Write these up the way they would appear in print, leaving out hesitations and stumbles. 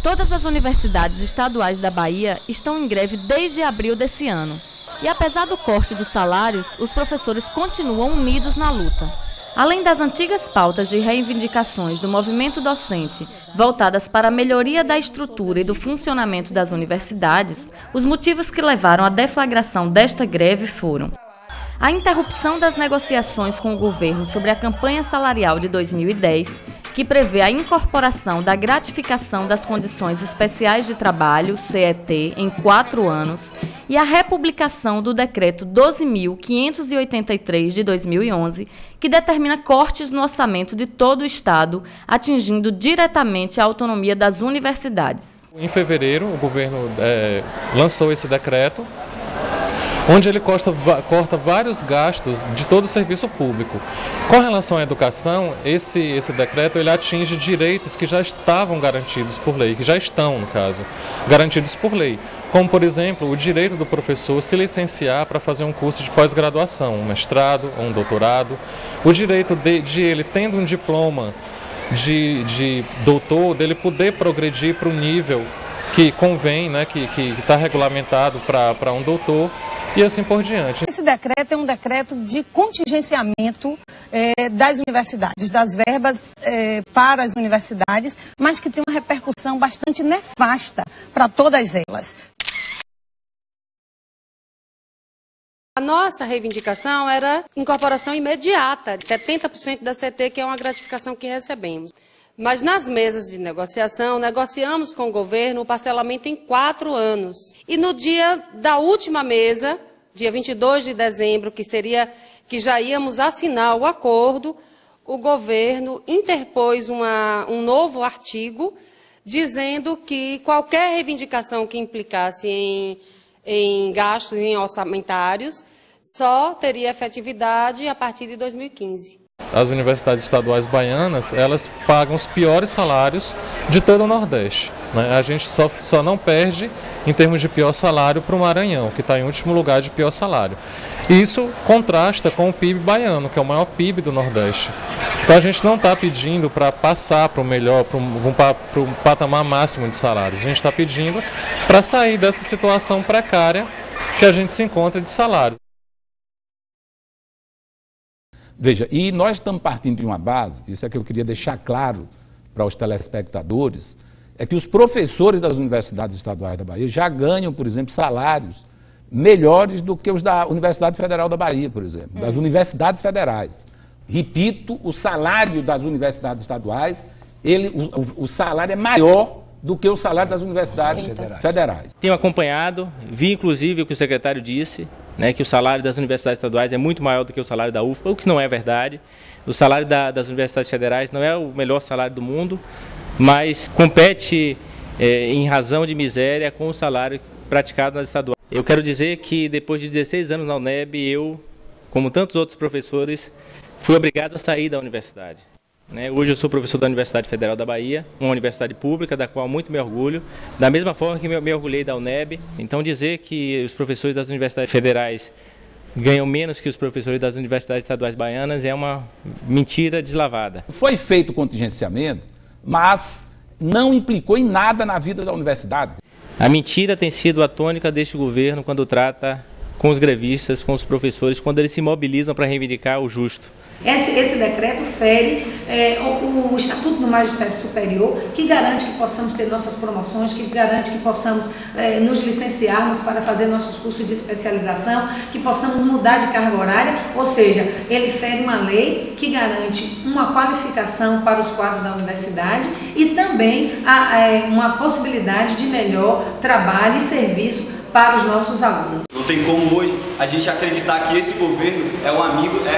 Todas as universidades estaduais da Bahia estão em greve desde abril desse ano. E apesar do corte dos salários, os professores continuam unidos na luta. Além das antigas pautas de reivindicações do movimento docente, voltadas para a melhoria da estrutura e do funcionamento das universidades, os motivos que levaram à deflagração desta greve foram: a interrupção das negociações com o governo sobre a campanha salarial de 2010, que prevê a incorporação da gratificação das condições especiais de trabalho, CET, em 4 anos, e a republicação do Decreto 12.583 de 2011, que determina cortes no orçamento de todo o Estado, atingindo diretamente a autonomia das universidades. Em fevereiro, o governo lançou esse decreto, onde ele corta vários gastos de todo o serviço público. Com relação à educação, esse decreto ele atinge direitos que já estavam garantidos por lei, que já estão, no caso, garantidos por lei. Como, por exemplo, o direito do professor se licenciar para fazer um curso de pós-graduação, um mestrado ou um doutorado, o direito de ele, tendo um diploma de doutor, dele poder progredir para o nível que convém, né, que está regulamentado para um doutor, e assim por diante. Esse decreto é um decreto de contingenciamento das universidades, das verbas para as universidades, mas que tem uma repercussão bastante nefasta para todas elas. A nossa reivindicação era incorporação imediata de 70% da CT, que é uma gratificação que recebemos. Mas nas mesas de negociação, negociamos com o governo o parcelamento em 4 anos. E no dia da última mesa, dia 22 de dezembro, que já íamos assinar o acordo, o governo interpôs um novo artigo dizendo que qualquer reivindicação que implicasse em gastos em orçamentários só teria efetividade a partir de 2015. As universidades estaduais baianas, elas pagam os piores salários de todo o Nordeste, né? A gente só não perde em termos de pior salário para o Maranhão, que está em último lugar de pior salário. E isso contrasta com o PIB baiano, que é o maior PIB do Nordeste. Então a gente não está pedindo para passar para o melhor, para um patamar máximo de salários. A gente está pedindo para sair dessa situação precária que a gente se encontra de salários. Veja, e nós estamos partindo de uma base, isso é que eu queria deixar claro para os telespectadores, é que os professores das universidades estaduais da Bahia já ganham, por exemplo, salários melhores do que os da Universidade Federal da Bahia, por exemplo, das universidades federais. Repito, o salário das universidades estaduais, o salário é maior do que o salário das universidades federais. Tenho acompanhado, vi inclusive o que o secretário disse, né, que o salário das universidades estaduais é muito maior do que o salário da UFBA, o que não é verdade. O salário das universidades federais não é o melhor salário do mundo, mas compete em razão de miséria com o salário praticado nas estaduais. Eu quero dizer que depois de 16 anos na UNEB, eu, como tantos outros professores, fui obrigado a sair da universidade. Hoje eu sou professor da Universidade Federal da Bahia, uma universidade pública da qual muito me orgulho, da mesma forma que me orgulhei da UNEB. Então dizer que os professores das universidades federais ganham menos que os professores das universidades estaduais baianas é uma mentira deslavada. Foi feito o contingenciamento, mas não implicou em nada na vida da universidade. A mentira tem sido a tônica deste governo quando trata com os grevistas, com os professores, quando eles se mobilizam para reivindicar o justo. Esse decreto fere o Estatuto do Magistério Superior, que garante que possamos ter nossas promoções, que garante que possamos nos licenciarmos para fazer nossos cursos de especialização, que possamos mudar de carga horária, ou seja, ele fere uma lei que garante uma qualificação para os quadros da universidade e também uma possibilidade de melhor trabalho e serviço para os nossos alunos. Não tem como hoje a gente acreditar que esse governo é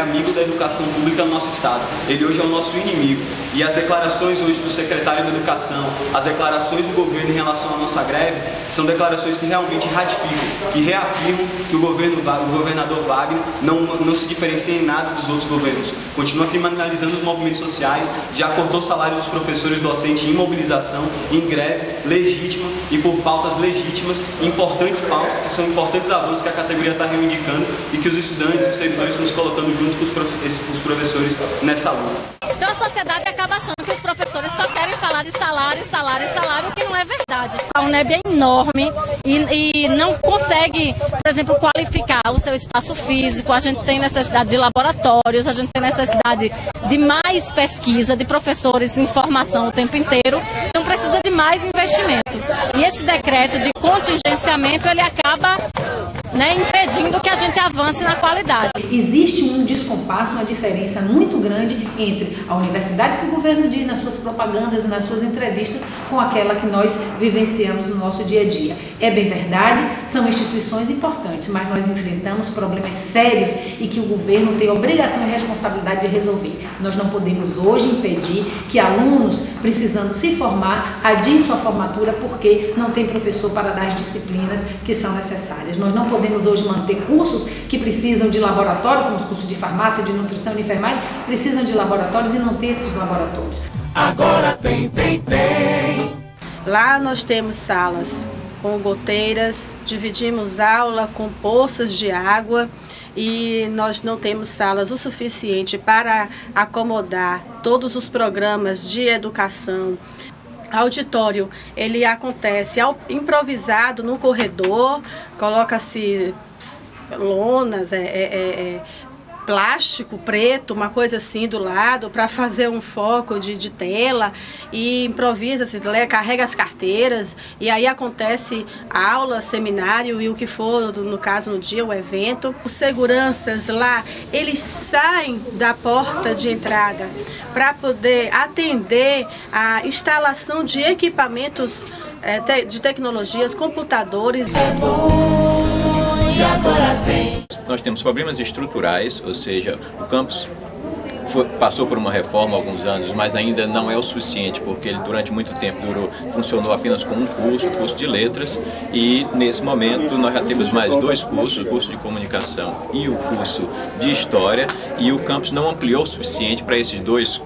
amigo da educação pública no nosso estado. Ele hoje é o nosso inimigo. E as declarações hoje do secretário da Educação, as declarações do governo em relação à nossa greve, são declarações que realmente ratificam, que reafirmam que o governador Wagner não se diferencia em nada dos outros governos. Continua criminalizando os movimentos sociais, já cortou o salário dos professores docentes em mobilização, em greve legítima e por pautas legítimas, importantes pautas, que são importantes avanços que a categoria está reivindicando e que os estudantes e os servidores estão se colocando junto com os professores nessa luta. Então a sociedade acaba achando que os professores só querem falar de salário, salário, salário, o que não é verdade. UNEB é enorme e não consegue, por exemplo, qualificar o seu espaço físico. A gente tem necessidade de laboratórios, a gente tem necessidade de mais pesquisa, de professores em formação o tempo inteiro, então precisa de mais investimento. E esse decreto de contingenciamento, ele acaba impedindo que a gente avance na qualidade. Existe um descompasso, uma diferença muito grande entre a universidade que o governo diz nas suas propagandas e nas suas entrevistas com aquela que nós vivenciamos no nosso dia a dia. É bem verdade, são instituições importantes, mas nós enfrentamos problemas sérios e que o governo tem obrigação e responsabilidade de resolver. Nós não podemos hoje impedir que alunos precisando se formar adiem sua formatura porque não tem professor para dar as disciplinas que são necessárias. Nós não podemos hoje manter cursos que precisam de laboratório, como os cursos de farmácia, de nutrição e enfermagem, precisam de laboratórios e não ter esses laboratórios. Agora tem. Lá nós temos salas com goteiras, dividimos aula com poças de água e nós não temos salas o suficiente para acomodar todos os programas de educação. Auditório, ele acontece improvisado no corredor, coloca-se lonas, plástico preto, uma coisa assim do lado, para fazer um foco de tela e improvisa-se, carrega as carteiras e aí acontece aula, seminário e o que for, no caso no dia, o evento. Os seguranças lá, eles saem da porta de entrada para poder atender a instalação de equipamentos de tecnologias, computadores. Nós temos problemas estruturais, ou seja, o campus passou por uma reforma há alguns anos, mas ainda não é o suficiente, porque ele durante muito tempo funcionou apenas com um curso, o curso de letras, e nesse momento nós já temos mais dois cursos, o curso de comunicação e o curso de história, e o campus não ampliou o suficiente para esses dois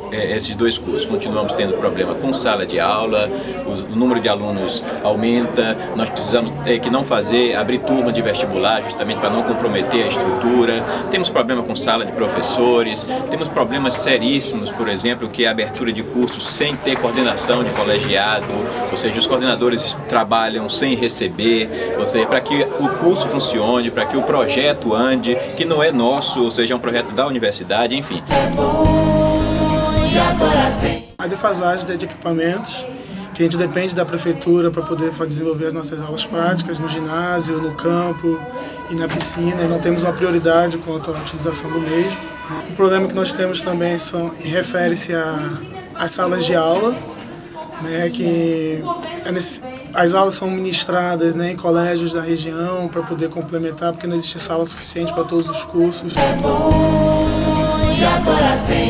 cursos. Continuamos tendo problema com sala de aula, o número de alunos aumenta, nós precisamos abrir turma de vestibular, justamente para não comprometer a estrutura, temos problema com sala de professores, temos problemas seríssimos, por exemplo, que é a abertura de cursos sem ter coordenação de colegiado, ou seja, os coordenadores trabalham sem receber, ou seja, para que o curso funcione, para que o projeto ande, que não é nosso, ou seja, é um projeto da universidade, enfim. A defasagem de equipamentos, que a gente depende da prefeitura para poder desenvolver as nossas aulas práticas no ginásio, no campo e na piscina, e não temos uma prioridade quanto à utilização do mesmo. O problema que nós temos também refere-se às salas de aula, que as aulas são ministradas em colégios da região para poder complementar, porque não existe sala suficiente para todos os cursos.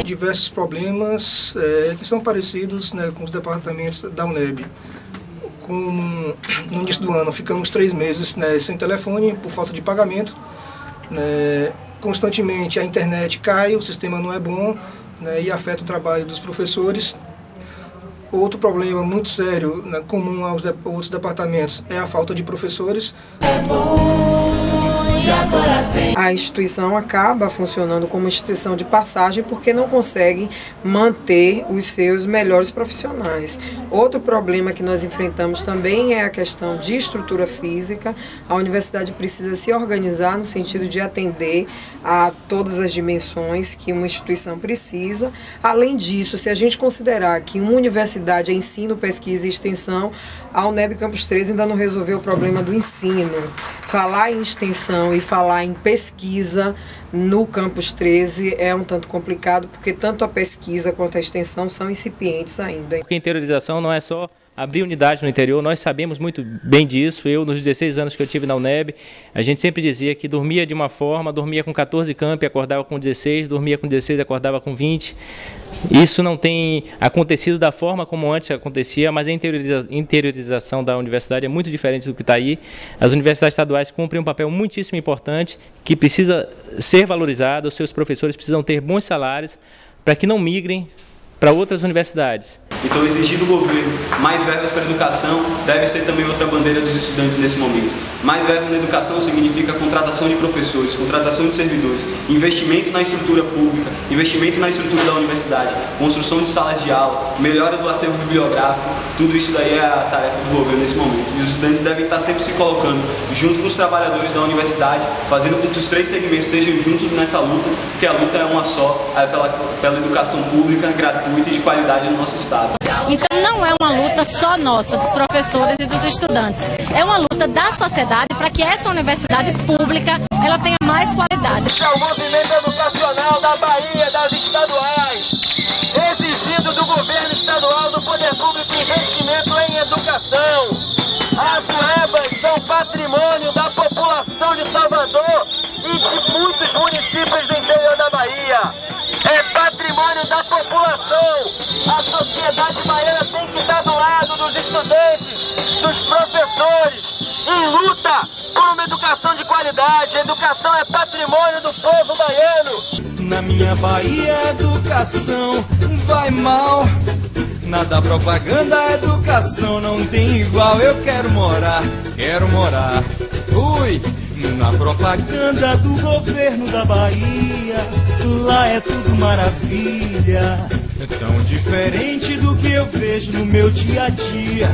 Diversos problemas que são parecidos com os departamentos da UNEB. No início do ano ficamos 3 meses sem telefone por falta de pagamento. Constantemente a internet cai, o sistema não é bom e afeta o trabalho dos professores. Outro problema muito sério, comum aos outros departamentos, é a falta de professores. A instituição acaba funcionando como instituição de passagem porque não consegue manter os seus melhores profissionais. Outro problema que nós enfrentamos também é a questão de estrutura física. A universidade precisa se organizar no sentido de atender a todas as dimensões que uma instituição precisa. Além disso, se a gente considerar que uma universidade é ensino, pesquisa e extensão, a UNEB Campus 13 ainda não resolveu o problema do ensino. Falar em extensão e falar em pesquisa no Campus 13 é um tanto complicado, porque tanto a pesquisa quanto a extensão são incipientes ainda. Porque a interiorização não é só abrir unidade no interior, nós sabemos muito bem disso. Eu, nos 16 anos que eu tive na UNEB, a gente sempre dizia que dormia de uma forma, dormia com 14 campi, acordava com 16, dormia com 16, acordava com 20. Isso não tem acontecido da forma como antes acontecia, mas a interiorização da universidade é muito diferente do que está aí. As universidades estaduais cumprem um papel muitíssimo importante, que precisa ser valorizado, os seus professores precisam ter bons salários para que não migrem para outras universidades. Então exigir do governo mais verbas para a educação deve ser também outra bandeira dos estudantes nesse momento. Mais verba na educação significa contratação de professores, contratação de servidores, investimento na estrutura pública, investimento na estrutura da universidade, construção de salas de aula, melhora do acervo bibliográfico, tudo isso daí é a tarefa do governo nesse momento. E os estudantes devem estar sempre se colocando junto com os trabalhadores da universidade, fazendo com que os três segmentos estejam juntos nessa luta, porque a luta é uma só, pela educação pública, gratuita e de qualidade no nosso estado. Então não é uma luta só nossa, dos professores e dos estudantes. É uma luta da sociedade para que essa universidade pública ela tenha mais qualidade. Esse é o movimento educacional da Bahia, das estaduais, exigindo do governo estadual, do poder público, investimento em educação. As UEBAs são patrimônio da população de Salvador e de muitos municípios do interior da Bahia. É patrimônio da população. A sociedade baiana tem que estar do lado dos estudantes, dos professores, em luta por uma educação de qualidade. A educação é patrimônio do povo baiano. Na minha Bahia a educação vai mal. Nada propaganda, a educação não tem igual. Eu quero morar. Ui, na propaganda do governo da Bahia. Lá é tudo maravilha. É tão diferente do que eu vejo no meu dia a dia.